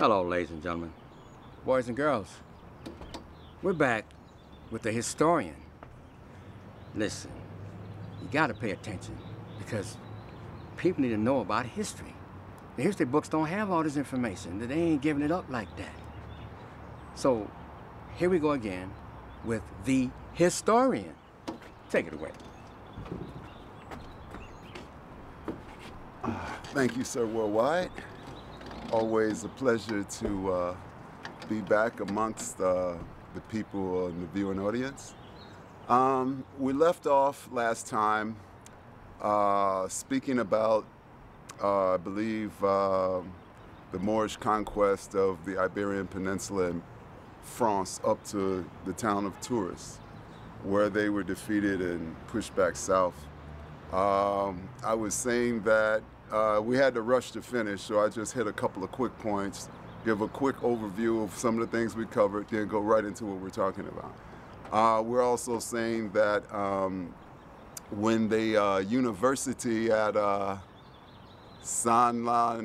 Hello, ladies and gentlemen, boys and girls. We're back with the historian. Listen, you gotta pay attention because people need to know about history. The history books don't have all this information. They ain't giving it up like that. So, here we go again with the historian. Take it away. Thank you, Sir Worldwide. Always a pleasure to be back amongst the people in the viewing audience. We left off last time speaking about, I believe, the Moorish conquest of the Iberian Peninsula and France up to the town of Tours, where they were defeated and pushed back south. I was saying that we had to rush to finish, so I just hit a couple of quick points, give a quick overview of some of the things we covered, then go right into what we're talking about. We're also saying that when the university at San La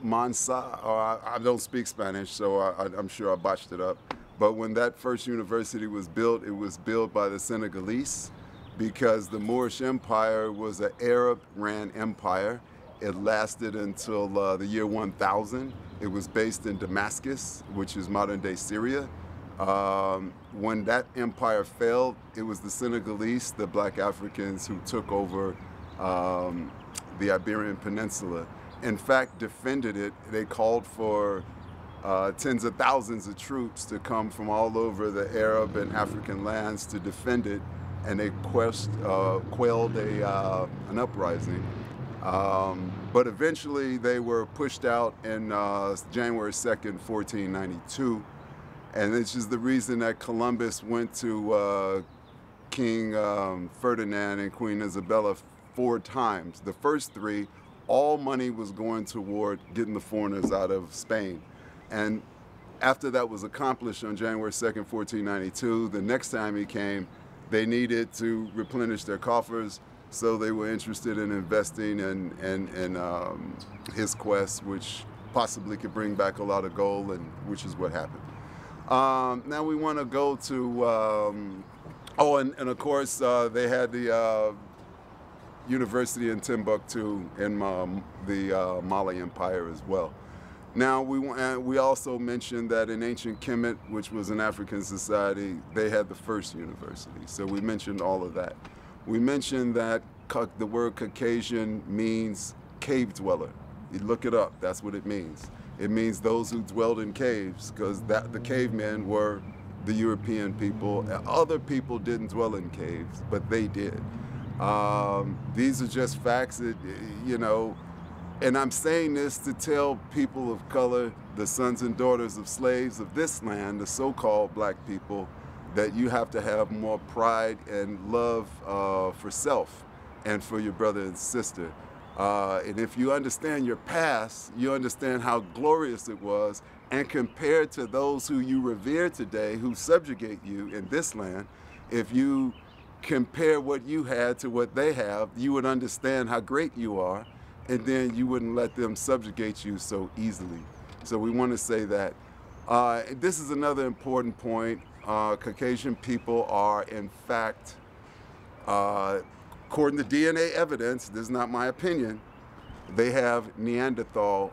Mansa, I don't speak Spanish, so I'm sure I botched it up, but when that first university was built, it was built by the Senegalese, because the Moorish Empire was an Arab-ran empire. It lasted until the year 1000. It was based in Damascus, which is modern-day Syria. When that empire failed, it was the Senegalese, the black Africans, who took over the Iberian Peninsula. In fact, defended it. They called for tens of thousands of troops to come from all over the Arab and African lands to defend it, and they quelled an uprising. But eventually they were pushed out in January 2nd, 1492. And this is the reason that Columbus went to King Ferdinand and Queen Isabella 4 times. The first 3, all money was going toward getting the foreigners out of Spain. And after that was accomplished on January 2nd, 1492, the next time he came, they needed to replenish their coffers, so they were interested in investing in his quest, which possibly could bring back a lot of gold, and which is what happened. Now we want to go to, and of course they had the university in Timbuktu in the Mali Empire as well. Now, we also mentioned that in ancient Kemet, which was an African society, they had the first university. So we mentioned all of that. We mentioned that the word Caucasian means cave dweller. You look it up, that's what it means. It means those who dwelled in caves, because the cavemen were the European people. Other people didn't dwell in caves, but they did. These are just facts that, you know, and I'm saying this to tell people of color, the sons and daughters of slaves of this land, the so-called black people, that you have to have more pride and love for self and for your brother and sister. And if you understand your past, you understand how glorious it was, and compared to those who you revere today, who subjugate you in this land, if you compare what you had to what they have, you would understand how great you are, and then you wouldn't let them subjugate you so easily. So we want to say that. This is another important point. Caucasian people are, in fact, according to DNA evidence, this is not my opinion, they have Neanderthal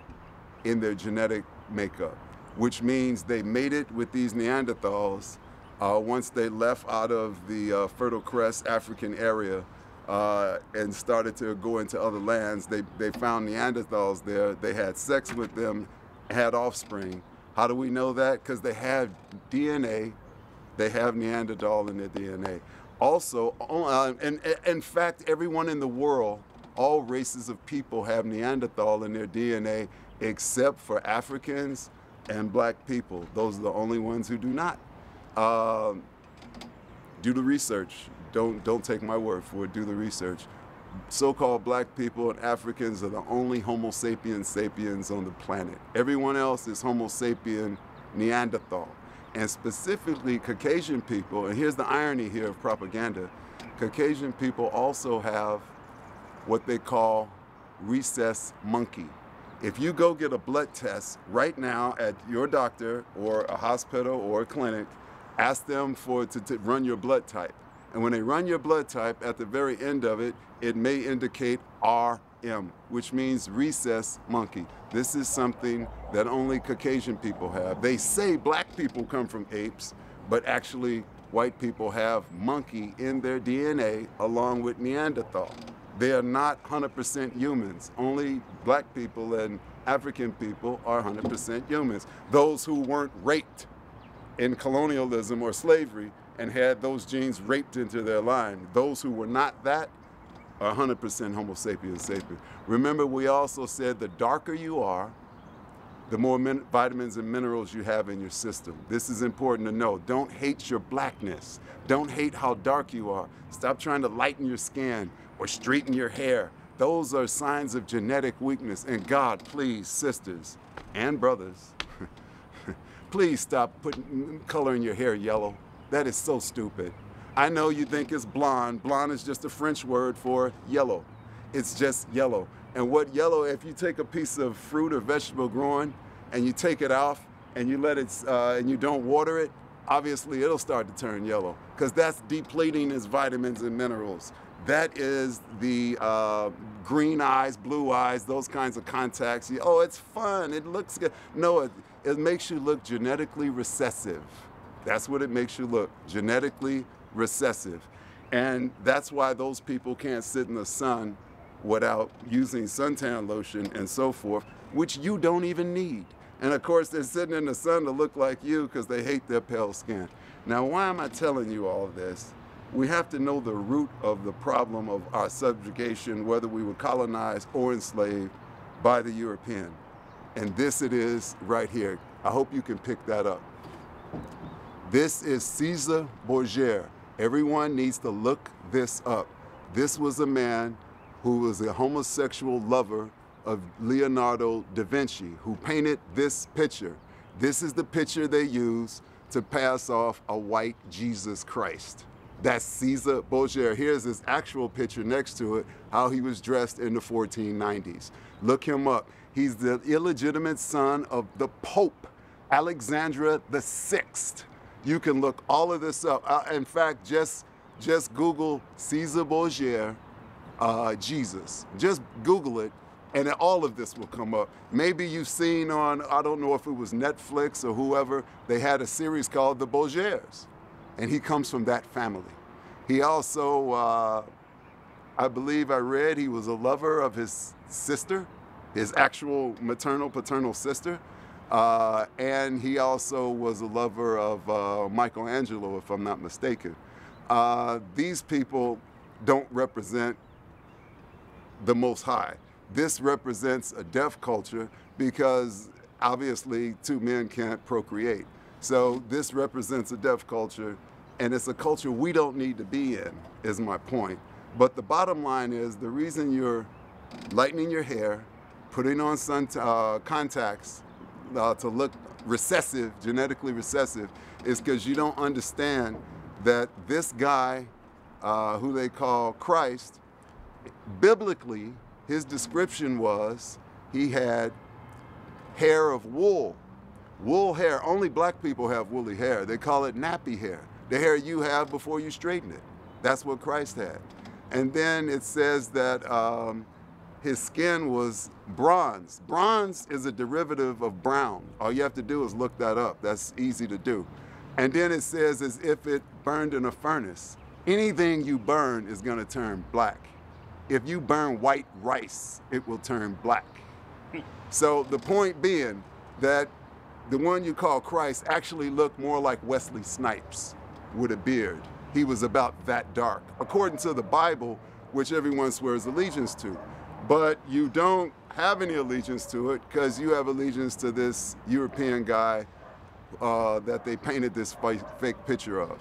in their genetic makeup, which means they mated with these Neanderthals once they left out of the Fertile Crescent African area and started to go into other lands. They found Neanderthals there. They had sex with them, had offspring. How do we know that? Because they have DNA. They have Neanderthal in their DNA. Also, in fact, everyone in the world, all races of people have Neanderthal in their DNA except for Africans and black people. Those are the only ones who do not. Do the research. Don't take my word for it. Do the research. So-called black people and Africans are the only Homo sapiens sapiens on the planet. Everyone else is Homo sapien Neanderthal. And specifically Caucasian people, and here's the irony here of propaganda, Caucasian people also have what they call rhesus monkey. If you go get a blood test right now at your doctor or a hospital or a clinic, ask them to run your blood type. And when they run your blood type, at the very end of it, it may indicate RM, which means rhesus monkey. This is something that only Caucasian people have. They say black people come from apes, but actually white people have monkey in their DNA along with Neanderthal. They are not 100% humans. Only black people and African people are 100% humans. Those who weren't raped in colonialism or slavery and had those genes raped into their line. Those who were not that are 100% Homo sapiens sapiens. Remember, we also said the darker you are, the more vitamins and minerals you have in your system. This is important to know. Don't hate your blackness. Don't hate how dark you are. Stop trying to lighten your skin or straighten your hair. Those are signs of genetic weakness. And God, please, sisters and brothers, please stop coloring your hair yellow. That is so stupid. I know you think it's blonde. Blonde is just a French word for yellow. It's just yellow. And what yellow, if you take a piece of fruit or vegetable growing and you take it off and you let it, and you don't water it, obviously it'll start to turn yellow because that's depleting its vitamins and minerals. That is the green eyes, blue eyes, those kinds of contacts. Oh, it's fun, it looks good. No, it makes you look genetically recessive. That's what it makes you look, genetically recessive. And that's why those people can't sit in the sun without using suntan lotion and so forth, which you don't even need. And of course, they're sitting in the sun to look like you because they hate their pale skin. Now, why am I telling you all of this? We have to know the root of the problem of our subjugation, whether we were colonized or enslaved by the European. And this it is right here. I hope you can pick that up. This is Cesare Borgia. Everyone needs to look this up. This was a man who was a homosexual lover of Leonardo da Vinci, who painted this picture. This is the picture they use to pass off a white Jesus Christ. That's Cesare Borgia. Here's his actual picture next to it, how he was dressed in the 1490s. Look him up. He's the illegitimate son of the Pope, Alexander VI. You can look all of this up. In fact, just Google Cesare Borgia, Jesus. Just Google it, and all of this will come up. Maybe you've seen on, I don't know if it was Netflix or whoever, they had a series called The Borgias, and he comes from that family. He also, I believe I read, he was a lover of his sister, his actual maternal, paternal sister. And he also was a lover of Michelangelo, if I'm not mistaken. These people don't represent the Most High. This represents a deaf culture because obviously two men can't procreate. So this represents a deaf culture, and it's a culture we don't need to be in, is my point. But the bottom line is the reason you're lightening your hair, putting on contacts, to look recessive, genetically recessive, is because you don't understand that this guy, who they call Christ, biblically, his description was he had hair of wool. Wool hair, only black people have woolly hair. They call it nappy hair, the hair you have before you straighten it. That's what Christ had. And then it says that his skin was bronze. Bronze is a derivative of brown. All you have to do is look that up. That's easy to do. And then it says as if it burned in a furnace. Anything you burn is going to turn black. If you burn white rice, it will turn black. So the point being that the one you call Christ actually looked more like Wesley Snipes with a beard. He was about that dark, according to the Bible, which everyone swears allegiance to. But you don't have any allegiance to it because you have allegiance to this European guy that they painted this fake picture of.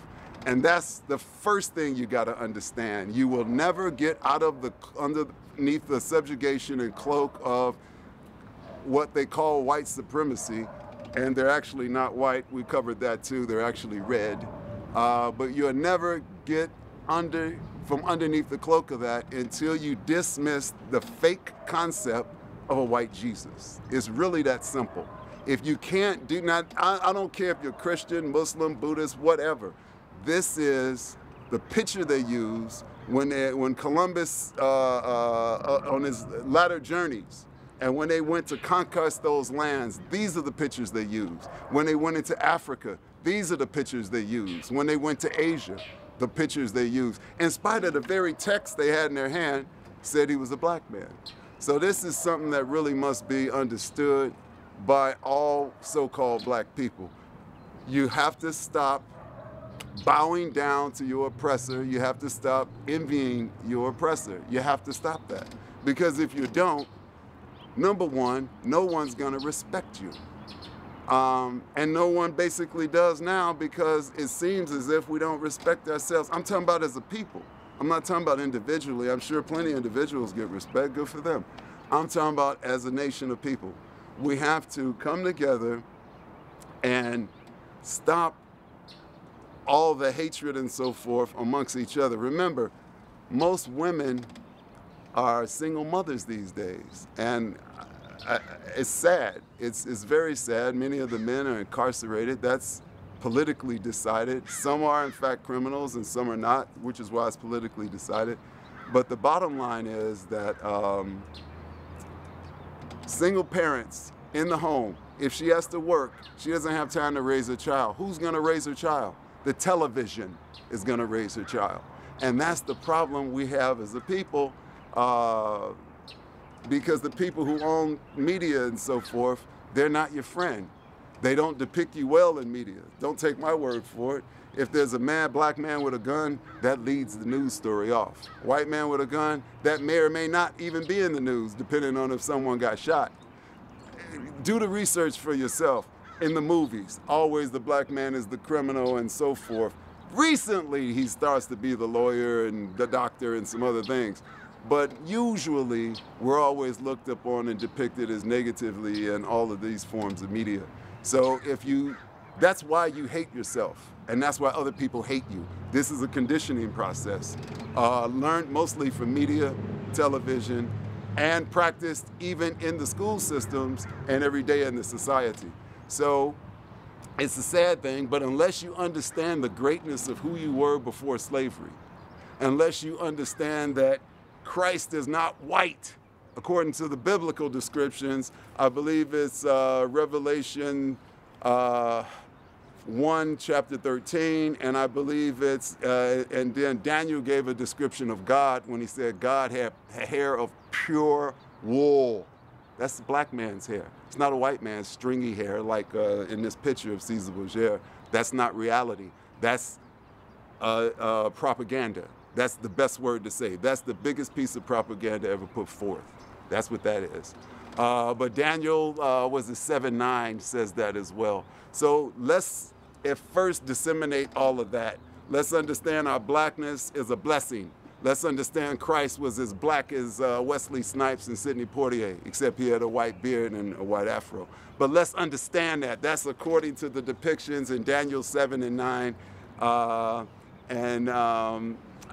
And that's the first thing you got to understand. You will never get out of underneath the subjugation and cloak of what they call white supremacy, and they're actually not white. We covered that too. They're actually red. But you'll never get from underneath the cloak of that until you dismiss the fake concept of a white Jesus. It's really that simple. If you can't do not, I don't care if you're Christian, Muslim, Buddhist, whatever. This is the picture they use when Columbus, on his latter journeys, and when they went to conquest those lands, these are the pictures they used. When they went into Africa, these are the pictures they used. When they went to Asia, the pictures they used. In spite of the very text they had in their hand, said he was a black man. So this is something that really must be understood by all so-called black people. You have to stop bowing down to your oppressor. You have to stop envying your oppressor. You have to stop that. Because if you don't, number one, no one's gonna respect you. And no one basically does now, because it seems as if we don't respect ourselves. I'm talking about as a people. I'm not talking about individually. I'm sure plenty of individuals get respect, good for them. I'm talking about as a nation of people. We have to come together and stop all the hatred and so forth amongst each other. Remember, most women are single mothers these days, and it's sad. It's very sad. Many of the men are incarcerated. That's politically decided. Some are in fact criminals and some are not, which is why it's politically decided. But the bottom line is that single parents in the home, if she has to work, she doesn't have time to raise a child. Who's gonna raise her child? The television is gonna raise her child. And that's the problem we have as a people, because the people who own media and so forth, they're not your friend. They don't depict you well in media. Don't take my word for it. If there's a black man with a gun, that leads the news story off. White man with a gun, that may or may not even be in the news, depending on if someone got shot. Do the research for yourself. In the movies, always the black man is the criminal and so forth. Recently, he starts to be the lawyer and the doctor and some other things. But usually, we're always looked upon and depicted as negatively in all of these forms of media. So that's why you hate yourself, and that's why other people hate you. This is a conditioning process, learned mostly from media, television, and practiced even in the school systems and every day in the society. So it's a sad thing, but unless you understand the greatness of who you were before slavery, unless you understand that Christ is not white, according to the biblical descriptions, I believe it's Revelation 1, chapter 13, and I believe it's, and then Daniel gave a description of God when he said God had hair of pure wool. That's the black man's hair. It's not a white man's stringy hair like in this picture of Cesare Borgia. That's not reality. That's propaganda. That's the best word to say. That's the biggest piece of propaganda ever put forth. That's what that is. But Daniel, was it 7:9, says that as well. So let's at first disseminate all of that. Let's understand our blackness is a blessing. Let's understand Christ was as black as Wesley Snipes and Sidney Poitier, except he had a white beard and a white afro. But let's understand that. That's according to the depictions in Daniel 7 and 9.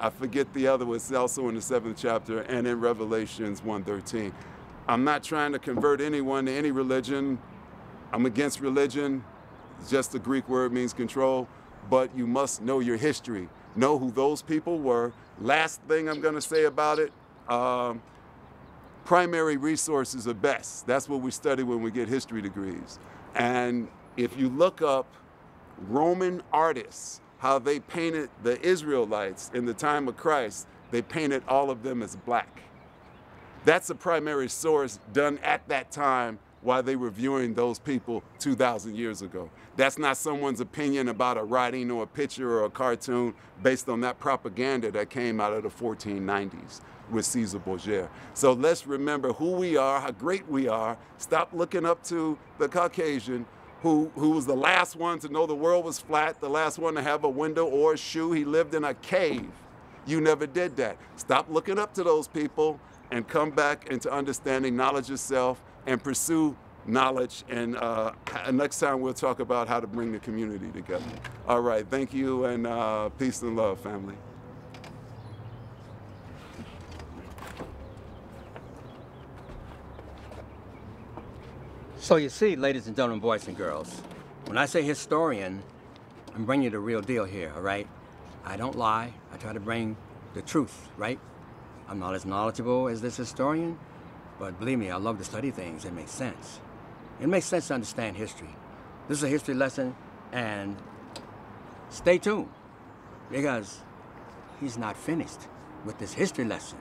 I forget the other was also in the 7th chapter and in Revelations 1:13. I'm not trying to convert anyone to any religion. I'm against religion. Just the Greek word means control. But you must know your history. Know who those people were. Last thing I'm going to say about it, primary resources are best. That's what we study when we get history degrees. And if you look up Roman artists, how they painted the Israelites in the time of Christ, they painted all of them as black. That's a primary source done at that time while they were viewing those people 2,000 years ago. That's not someone's opinion about a writing or a picture or a cartoon based on that propaganda that came out of the 1490s with Cesare Borgia. So let's remember who we are, how great we are. Stop looking up to the Caucasian who was the last one to know the world was flat, the last one to have a window or a shoe. He lived in a cave. You never did that. Stop looking up to those people and come back into understanding knowledge yourself and pursue knowledge. And next time we'll talk about how to bring the community together. All right, thank you, and peace and love, family. So you see, ladies and gentlemen, boys and girls, when I say historian, I'm bringing you the real deal here, all right? I don't lie. I try to bring the truth, right? I'm not as knowledgeable as this historian, but believe me, I love to study things that make sense. It makes sense to understand history. This is a history lesson, and stay tuned, because he's not finished with this history lesson.